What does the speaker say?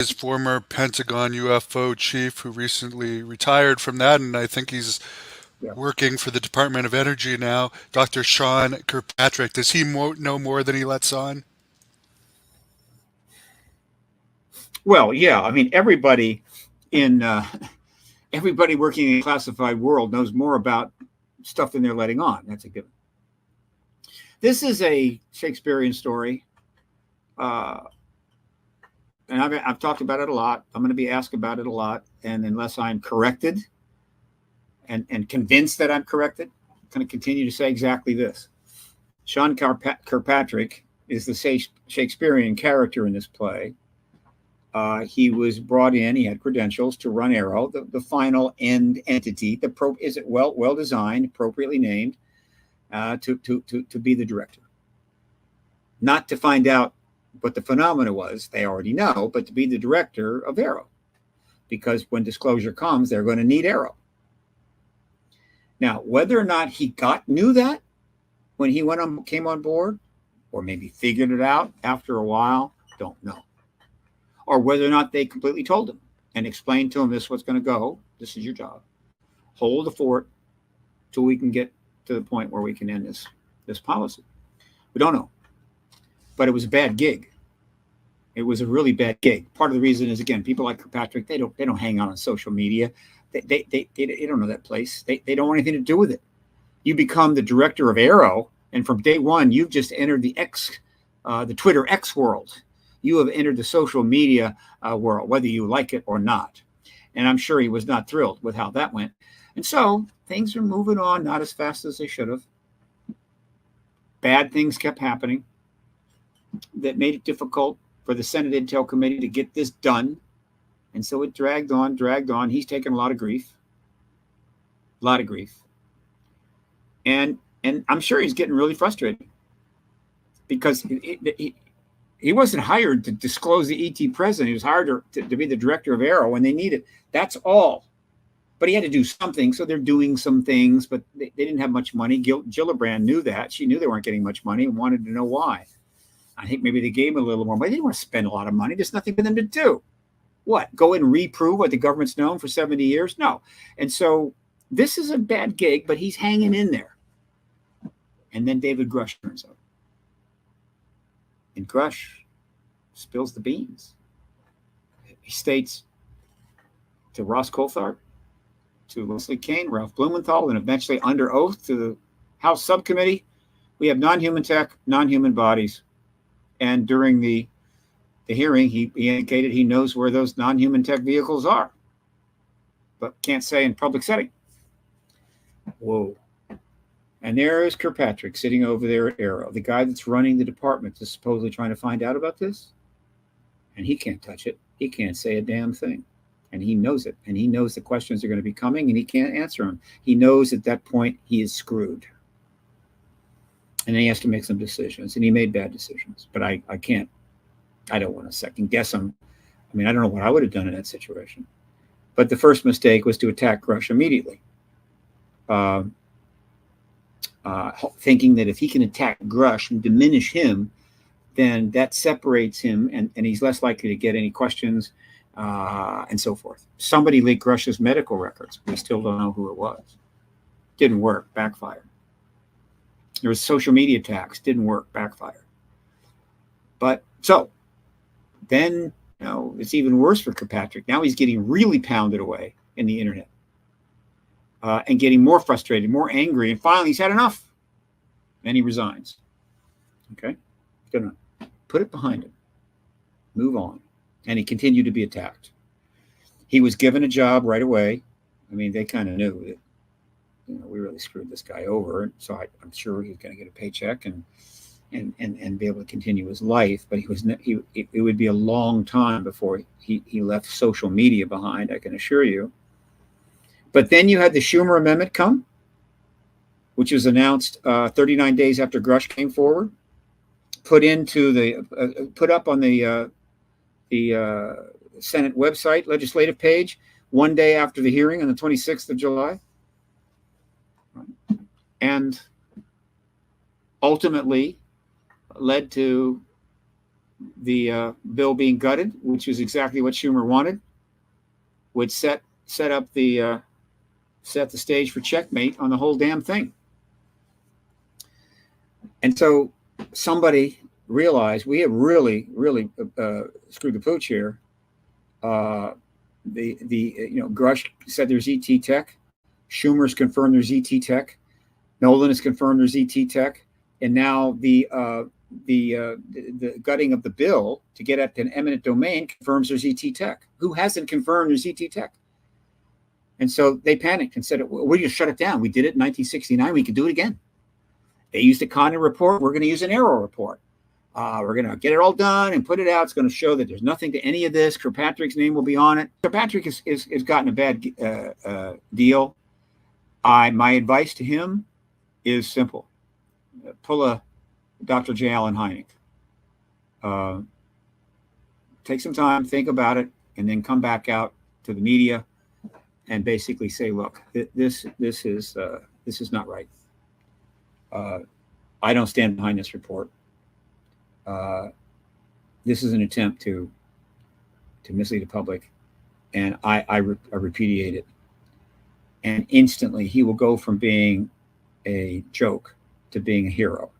his former Pentagon UFO chief who recently retired from that, and I think he's Yeah. working for the Department of Energy now, Dr. Sean Kirkpatrick. Does he know more than he lets on? Well, yeah. I mean, in everybody working in the classified world knows more about stuff than they're letting on. That's a given. This is a Shakespearean story, uh, and I've talked about it a lot. I'm going to be asked about it a lot, and unless I'm corrected and convinced that I'm corrected, I'm going to continue to say exactly this. Sean Kirkpatrick is the Shakespearean character in this play. He was brought in. He had credentials to run Arrow, the final end entity. Is it well designed, appropriately named, to be the director. Not to find out what the phenomena was, they already know, but to be the director of Arrow, because when disclosure comes, they're going to need Arrow. Now, whether or not he knew that when he came on board, or maybe figured it out after a while, don't know. Or whether or not they completely told him and explained to him, this is what's going to go. This is your job. Hold the fort till we can get to the point where we can end this policy. We don't know. But it was a bad gig. It was a really bad gig. Part of the reason is, again, people like Kirkpatrick, they don't hang out on social media. They don't know that place. They don't want anything to do with it. You become the director of Arrow, and from day one, you've just entered the Twitter X world. You have entered the social media world, whether you like it or not. And I'm sure he was not thrilled with how that went. And so things are moving on, not as fast as they should have. Bad things kept happening that made it difficult for the Senate Intel Committee to get this done. And so it dragged on. He's taken a lot of grief. And I'm sure he's getting really frustrated because he wasn't hired to disclose the ET president. He was hired to be the director of Arrow when they need it. That's all. But he had to do something, so they're doing some things, but they didn't have much money. Gillibrand knew that. She knew they weren't getting much money and wanted to know why. I think maybe they gave him a little more, but they didn't want to spend a lot of money. There's nothing for them to do. What? Go and reprove what the government's known for 70 years? No. And so this is a bad gig, but he's hanging in there. And then David Grusch turns up. And Grusch spills the beans. He states to Ross Coulthart, to Leslie Kean, Ralph Blumenthal, and eventually under oath to the House subcommittee, we have non-human tech, non-human bodies. And during the hearing, he indicated he knows where those non-human tech vehicles are, but can't say in public setting. Whoa. And there is Kirkpatrick sitting over there at Arrow, the guy that's running the department that's supposedly trying to find out about this. And he can't touch it. He can't say a damn thing. And he knows it. And he knows the questions are going to be coming and he can't answer them. He knows at that point he is screwed. And then he has to make some decisions. And he made bad decisions. But I don't want to second guess him. I mean, I don't know what I would have done in that situation. But the first mistake was to attack Grusch immediately. Thinking that if he can attack Grusch and diminish him, then that separates him and he's less likely to get any questions and so forth. Somebody leaked Grusch's medical records. We still don't know who it was. Didn't work, backfired. There was social media attacks, didn't work, backfired. But so then, it's even worse for Kirkpatrick. Now he's getting really pounded away in the internet. And getting more frustrated, more angry, and finally he's had enough. And he resigns. Okay? Good enough. Put it behind him. Move on. And he continued to be attacked. He was given a job right away. I mean, they kind of knew that, we really screwed this guy over. So I'm sure he's going to get a paycheck and be able to continue his life. But it would be a long time before he left social media behind, I can assure you. But then you had the Schumer Amendment come, which was announced 39 days after Grusch came forward, put up on the Senate website legislative page 1 day after the hearing on the 26th of July, and ultimately led to the bill being gutted, which is exactly what Schumer wanted, would set the stage for checkmate on the whole damn thing. And so somebody realized we have really screwed the pooch here. Grusch said there's ET tech. Schumer's confirmed there's ET tech. Nolan has confirmed there's ET tech, and now the gutting of the bill to get at an eminent domain confirms there's ET tech. Who hasn't confirmed there's ET tech? And so they panicked and said, "We just shut it down. We did it in 1969. We can do it again." They used a Condon report. We're going to use an Arrow report. We're going to get it all done and put it out. It's going to show that there's nothing to any of this. Kirkpatrick's name will be on it. Kirkpatrick has gotten a bad deal. My advice to him is simple. Pull a Dr. J. Allen Hynek. Take some time, think about it, and then come back out to the media and basically say, look, this is not right. I don't stand behind this report. This is an attempt to mislead the public, and I repudiate it. And instantly he will go from being a joke to being a hero.